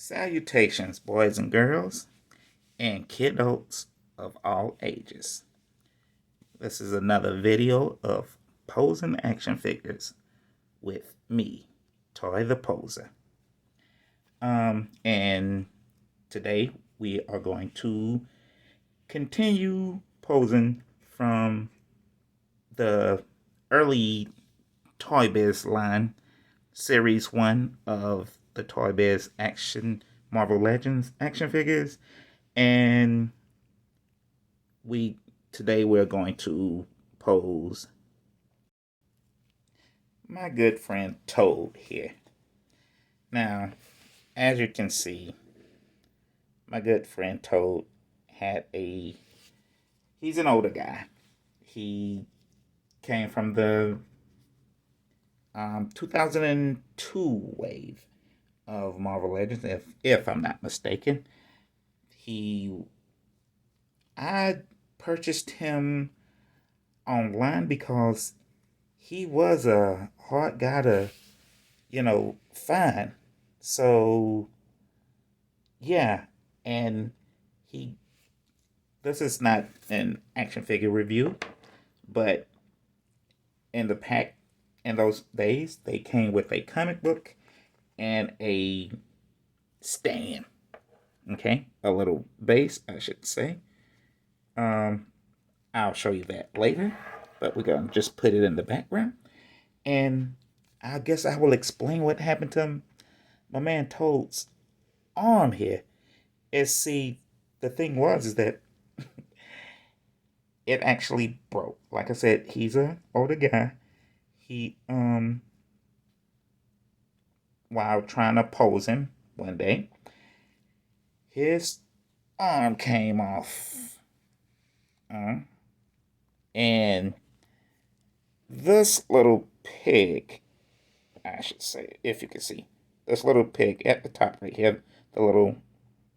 Salutations, boys and girls, and kiddos of all ages. This is another video of posing action figures with me, Toy the Poser. And today we are going to continue posing from the early Toy Biz line, Series 1 of the Toy Biz Action Marvel Legends action figures. And today we're going to pose my good friend Toad here. Now, as you can see, my good friend Toad he's an older guy. He came from the 2002 wave of Marvel Legends, if I'm not mistaken. I purchased him online because he was a hard guy to, find. So, yeah, and this is not an action figure review, but in the pack in those days, they came with a comic book and a stand. Okay, a little base, I should say. I'll show you that later, but we're gonna just put it in the background, and I guess I will explain what happened to my man Toad's arm here. The thing was is that it actually broke. Like I said, he's an older guy. He while trying to pose him one day, his arm came off. And this little pig, I should say, if you can see, this little pig at the top right here, the little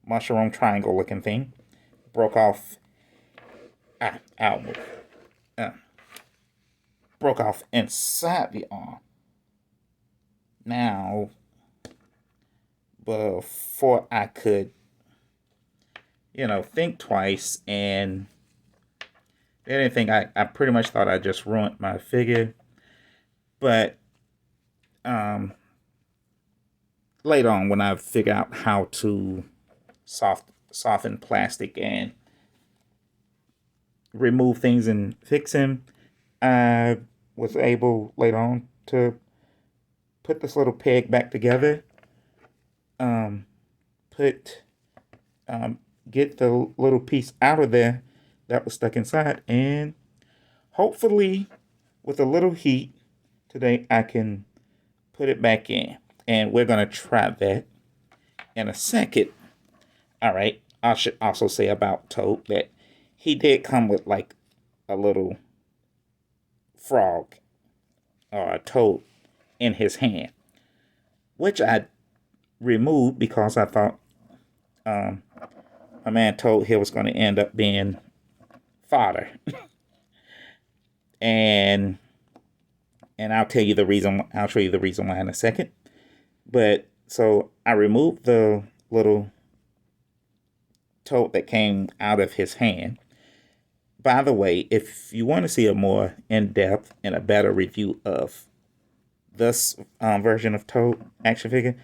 mushroom triangle looking thing, broke off. I'll move. Broke off inside the arm. Now, before I could, think twice and anything, I pretty much thought I just ruined my figure. But later on, when I figured out how to soften plastic and remove things and fix them, I was able later on to put this little peg back together. Get the little piece out of there that was stuck inside, and hopefully with a little heat today I can put it back in, and we're gonna try that in a second. All right, I should also say about Toad that he did come with like a little frog or a toad in his hand, which I removed because I thought my man Toad here was going to end up being fodder. and I'll tell you the reason. I'll show you the reason why in a second. But so I removed the little toad that came out of his hand. By the way, if you want to see a more in-depth and a better review of this version of Toad action figure,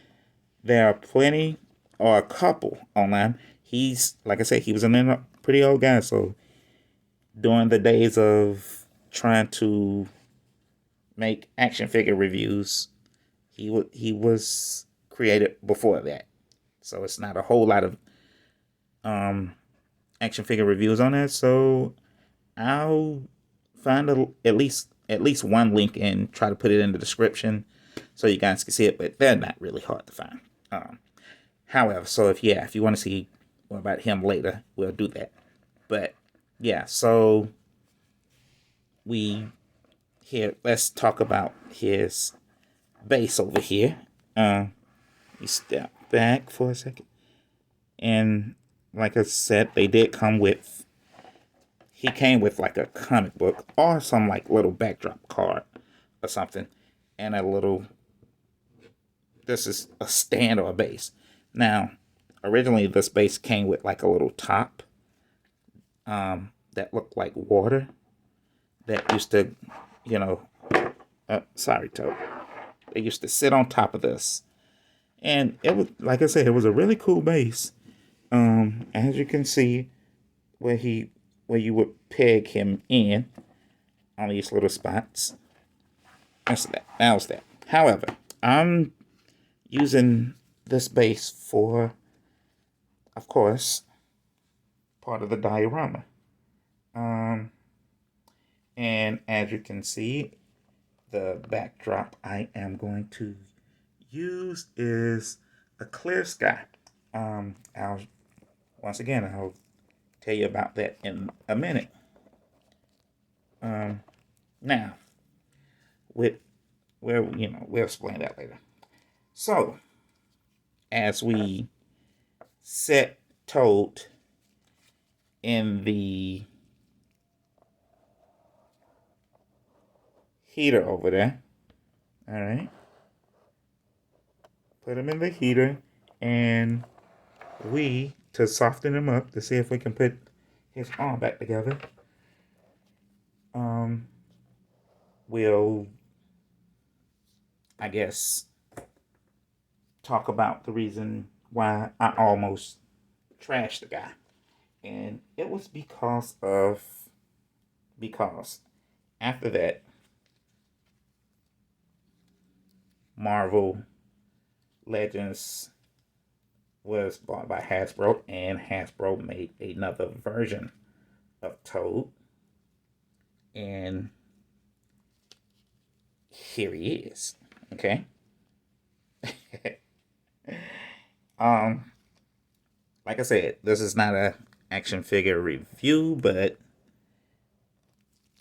there are plenty or a couple online. He's, like I said, he was a pretty old guy, so during the days of trying to make action figure reviews, he was created before that. So it's not a whole lot of action figure reviews on there. So I'll find at least one link and try to put it in the description so you guys can see it, but they're not really hard to find. However, so if you want to see more about him later, we'll do that. But yeah, so let's talk about his base over here. We step back for a second. And like I said, he came with like a comic book or some like little backdrop card or something. And this is a stand or a base. Now, originally this base came with like a little top that looked like water that used to, you know, sorry, Toad. They used to sit on top of this. And it was, like I said, it was a really cool base. As you can see, where you would peg him in on these little spots. That's that. That was that. However, I'm using this base for, of course, part of the diorama. And as you can see, the backdrop I am going to use is a clear sky. Once again, I'll tell you about that in a minute. Now, with we'll explain that later. So, as we set Toad in the heater over there, all right, put him in the heater, and to soften him up, to see if we can put his arm back together, we'll, I guess, talk about the reason why I almost trashed the guy. And it was because after that, Marvel Legends was bought by Hasbro, and Hasbro made another version of Toad. And here he is. Okay. Like I said, this is not a action figure review, but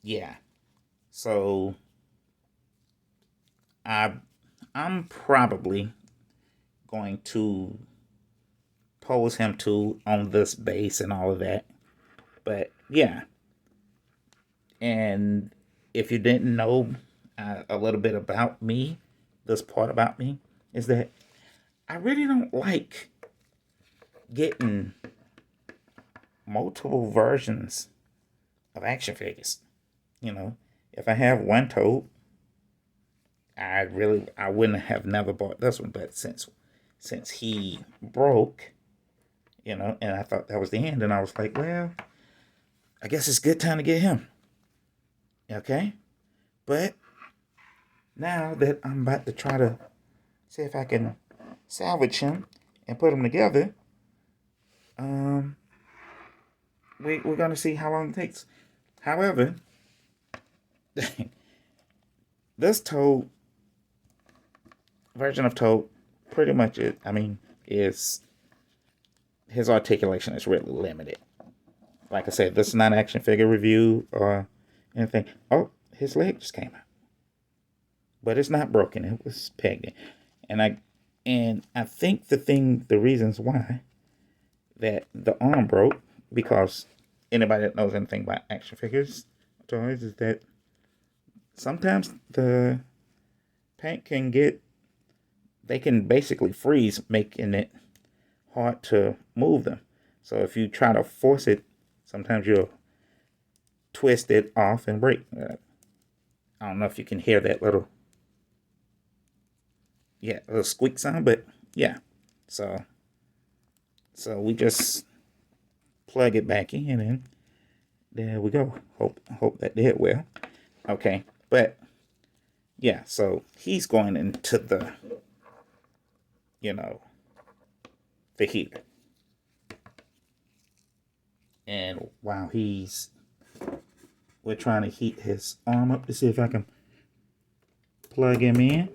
yeah. So I'm probably going to pose him to on this base and all of that. But yeah. And if you didn't know a little bit about me, this part about me is that I really don't like getting multiple versions of action figures. You know, if I have one Toad, I wouldn't have never bought this one. But since he broke, and I thought that was the end, and I was like, well, I guess it's a good time to get him. Okay, but now that I'm about to try to see if I can salvage him and put them together, we're gonna see how long it takes. However, this Toad version of Toad pretty much is his articulation is really limited. Like I said, this is not an action figure review or anything. Oh, his leg just came out, but it's not broken. It was pegged in, and I think the reasons why that the arm broke, because anybody that knows anything about action figures toys, is that sometimes the paint they can basically freeze, making it hard to move them. So if you try to force it, sometimes you'll twist it off and break. I don't know if you can hear that little squeak sound, but yeah. So we just plug it back in, and there we go. Hope that did well. Okay, but yeah, so he's going into the the heater. And while we're trying to heat his arm up to see if I can plug him in.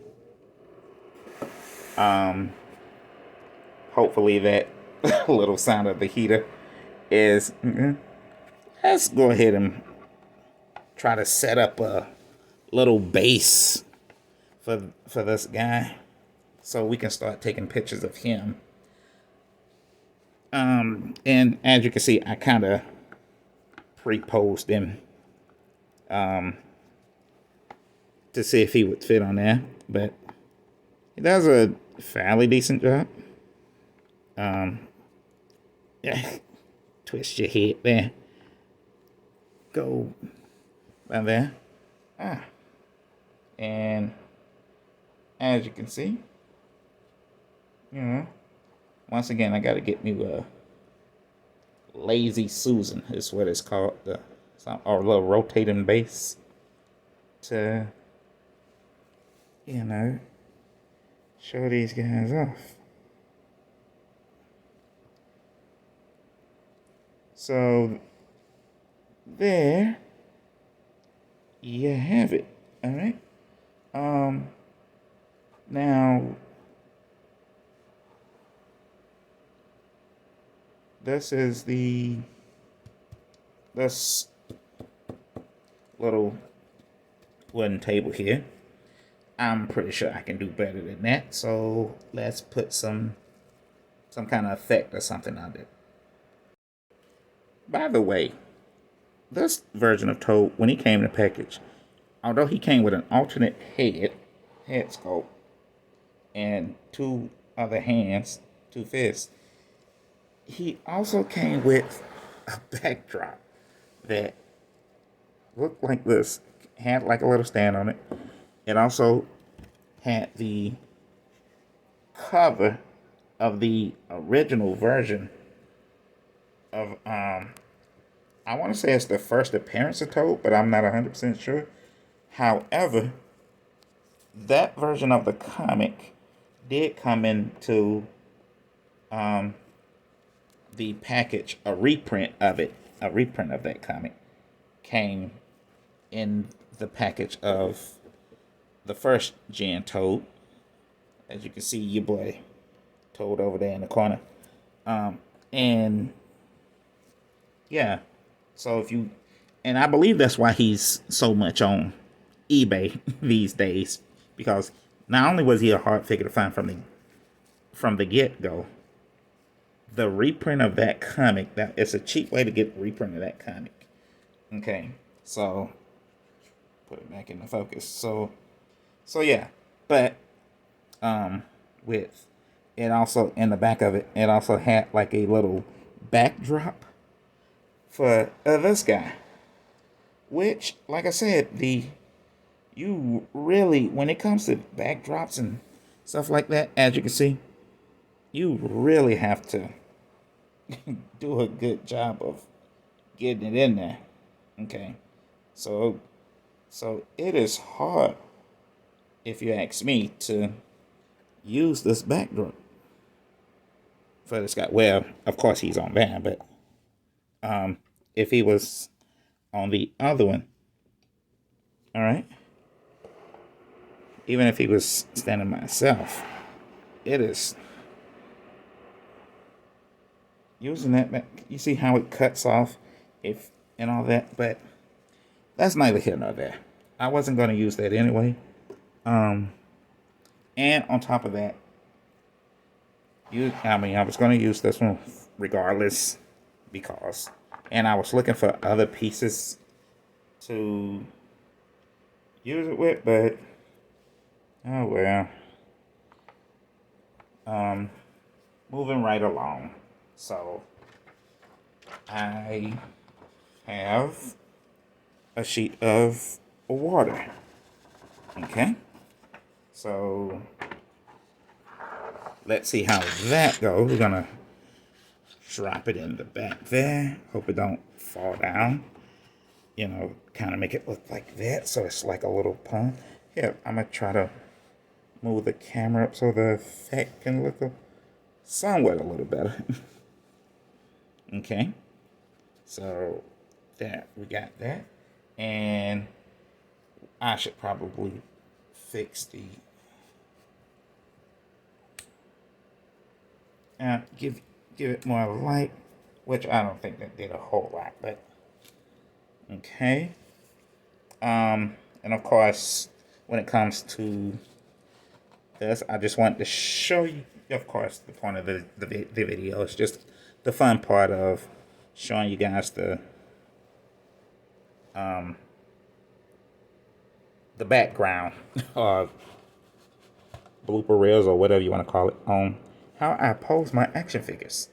Hopefully that little sound of the heater is. Let's go ahead and try to set up a little base for this guy, so we can start taking pictures of him. And as you can see, I kind of pre-posed him to see if he would fit on there, but he does a fairly decent job. Yeah, twist your head there. Go right there. Ah, and as you can see, you know, once again, I got to get me a Lazy Susan is what it's called, or a little rotating base to, you know, show these guys off. So there you have it. All right. Now this is this little wooden table here. I'm pretty sure I can do better than that. So let's put some kind of effect or something on it. By the way, this version of Toad, when he came in the package, although he came with an alternate head sculpt, and two other hands, two fists, he also came with a backdrop that looked like this, had like a little stand on it. It also had the cover of the original version of I want to say it's the first appearance of Toad, but I'm not 100% sure. However, that version of the comic did come into the package, a reprint of that comic came in the package of the first gen Toad. As you can see, your boy Toad over there in the corner. And yeah, so if you, and I believe that's why he's so much on eBay these days, because not only was he a hard figure to find from the get go, the reprint of that comic, that it's a cheap way to get the reprint of that comic. Okay, so put it back into focus. So yeah, but with it also in the back of it, it also had like a little backdrop for this guy, which, like I said, you really, when it comes to backdrops and stuff like that, as you can see, you really have to do a good job of getting it in there. Okay, so it is hard, if you ask me, to use this backdrop for this guy. Well, of course he's on there, but if he was on the other one, all right, even if he was standing by himself, it is using that back. You see how it cuts off, if and all that, but that's neither here nor there. I wasn't going to use that anyway. And on top of that, I was going to use this one regardless, because, and I was looking for other pieces to use it with, but oh well. Moving right along. So I have a sheet of water. Okay. So let's see how that goes. We're gonna drop it in the back there. Hope it don't fall down. You know, kind of make it look like that, so it's like a little pond. Here, I'm gonna try to move the camera up so the effect can look somewhat a little better. Okay, so that we got that, and I should probably fix the give it more light, which I don't think that did a whole lot, but okay. And of course, when it comes to this, I just want to show you, of course, the point of the video. It's just the fun part of showing you guys the background or blooper reels or whatever you want to call it on how I pose my action figures,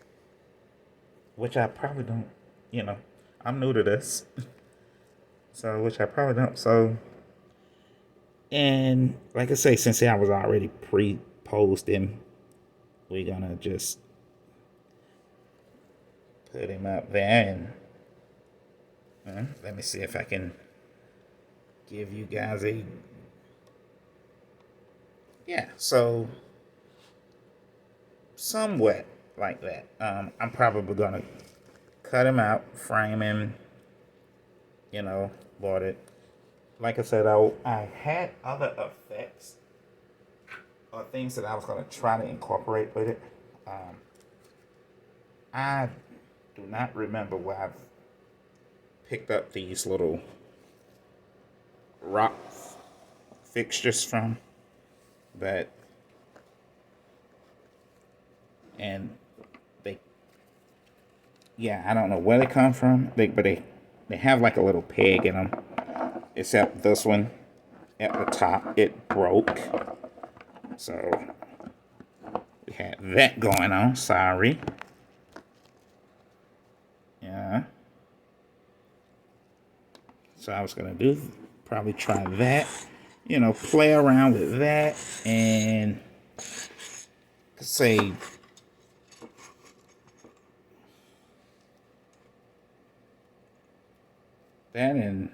which I probably don't, you know, I'm new to this, so which I probably don't. So, and like I say, since I was already pre-posed him, we're gonna just put him up there and let me see if I can give you guys a, yeah, so somewhat like that. I'm probably gonna cut him out, frame him, you know, bought it. Like I said, I had other effects or things that I was gonna try to incorporate with it. Um, I do not remember where I've picked up these little rock fixtures from, but and they, yeah, I don't know where they come from. But they have like a little peg in them. Except this one at the top, it broke. So we had that going on. Sorry. Yeah. So I was gonna probably try that. You know, play around with that and say that, and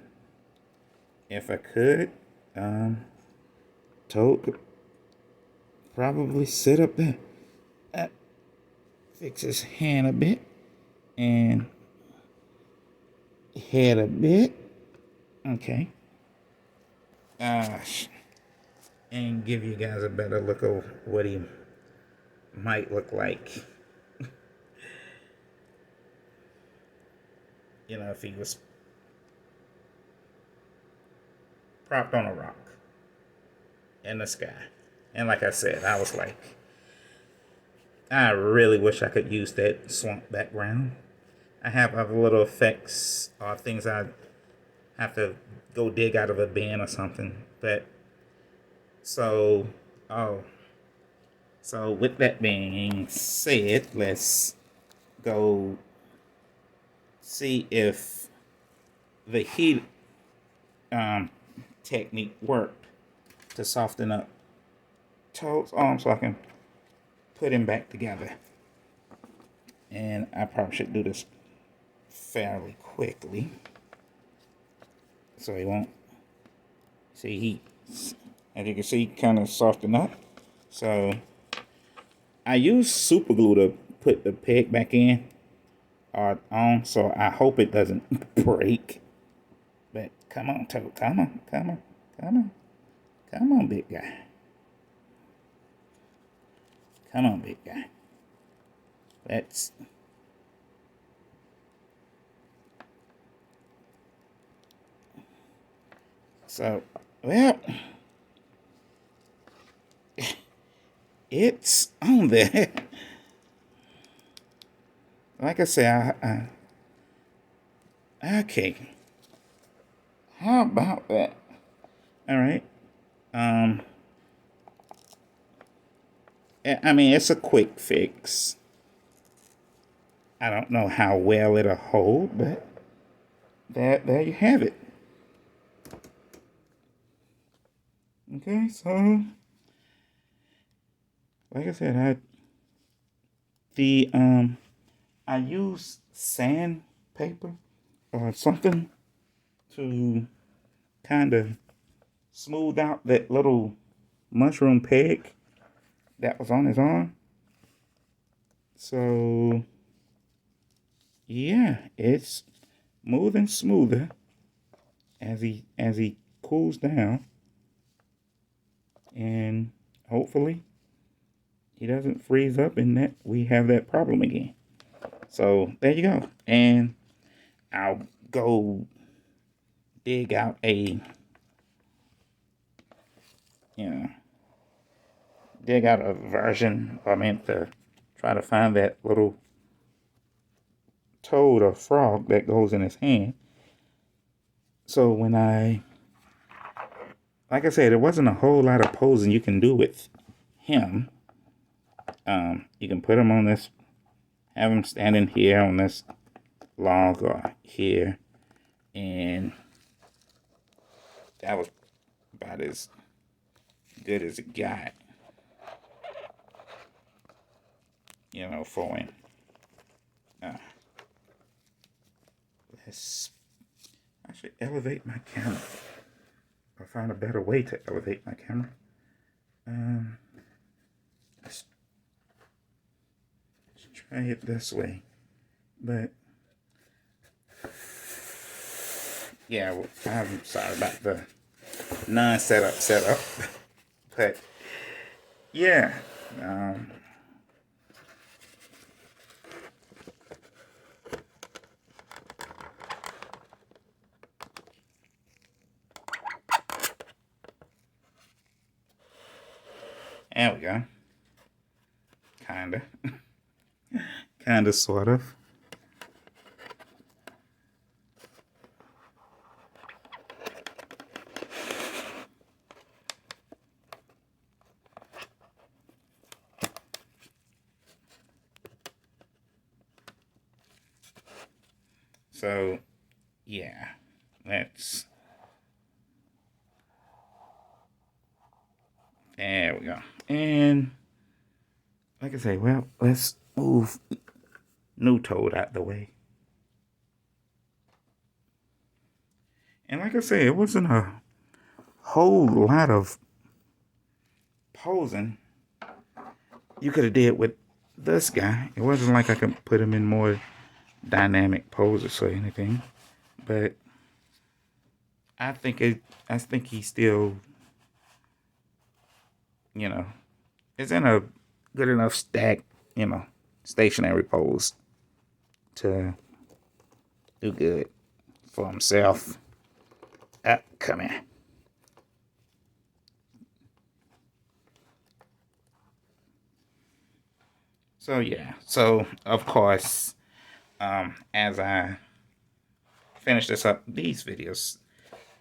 if I could, Toad could probably sit up there, fix his hand a bit and head a bit. Okay. And give you guys a better look of what he might look like. You know, if he was propped on a rock in the sky. And like I said, I was like, I really wish I could use that swamp background. I have other little effects or things I have to go dig out of a bin or something. But so, oh, so with that being said, let's go see if the heat technique worked to soften up Toad's arm so I can put him back together. And I probably should do this fairly quickly so he won't see heat. As you can see, kind of soften up. So I use super glue to put the peg back in or on, so I hope it doesn't break. But come on, Toad, come on, come on, come on, come on, big guy. Come on, big guy. Let's. So, well, it's on there. Like I said, okay. How about that? All right. I mean, it's a quick fix. I don't know how well it'll hold, but there you have it. Okay, so like I said, I use sandpaper or something to kind of smooth out that little mushroom peg that was on his arm. So yeah, it's moving smoother as he cools down, and hopefully he doesn't freeze up and that we have that problem again. So there you go. And I'll go dig out dig out a version. I mean, to try to find that little toad or frog that goes in his hand. So when like I said, there wasn't a whole lot of posing you can do with him. You can put them on this, have them standing here on this log or here, and that was about as good as it got, you know, for him. I should elevate my camera. I'll find a better way to elevate my camera. Let's try it this way. But yeah, well, I'm sorry about the setup. But yeah, there we go. Kinda, sort of. So, yeah, there we go. And like I say, well, let's move New Toad out the way. And like I say, it wasn't a whole lot of posing you could have did with this guy. It wasn't like I could put him in more dynamic poses or anything, but I think he's still, you know, is in a good enough stationary pose to do good for himself. Come here. So yeah, so of course, as I finish this up, these videos,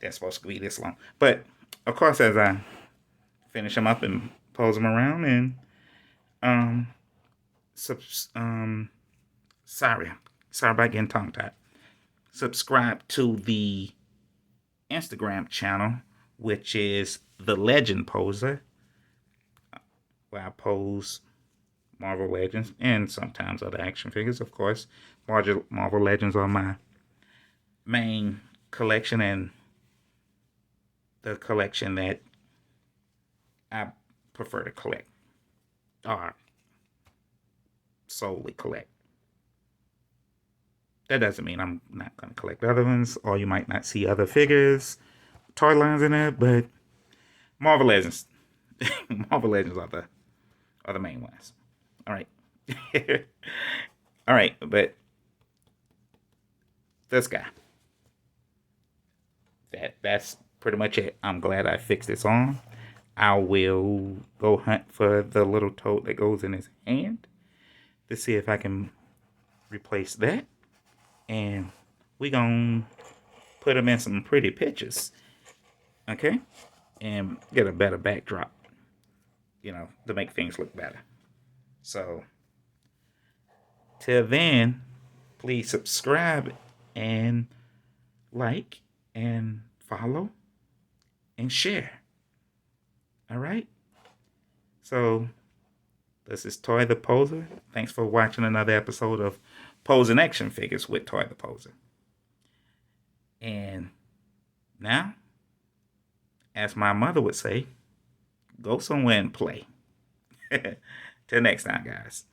they're supposed to be this long, but of course, as I finish them up and pose them around, and sorry about getting tongue tied. Subscribe to the Instagram channel, which is The Legend Poser, where I pose Marvel Legends and sometimes other action figures, of course. Marvel Legends are my main collection and the collection that I prefer to collect, or solely collect. That doesn't mean I'm not going to collect other ones, or you might not see other figures, toy lines in there, but Marvel Legends, Marvel Legends are the main ones. All right. All right, but this guy. That's pretty much it. I'm glad I fixed this on. I will go hunt for the little toad that goes in his hand to see if I can replace that. And we gonna put him in some pretty pictures. Okay? And get a better backdrop, to make things look better. So, till then, please subscribe and like and follow and share. All right? So, this is Toy the Poser. Thanks for watching another episode of Posing Action Figures with Toy the Poser. And now, as my mother would say, go somewhere and play. Till next time, guys.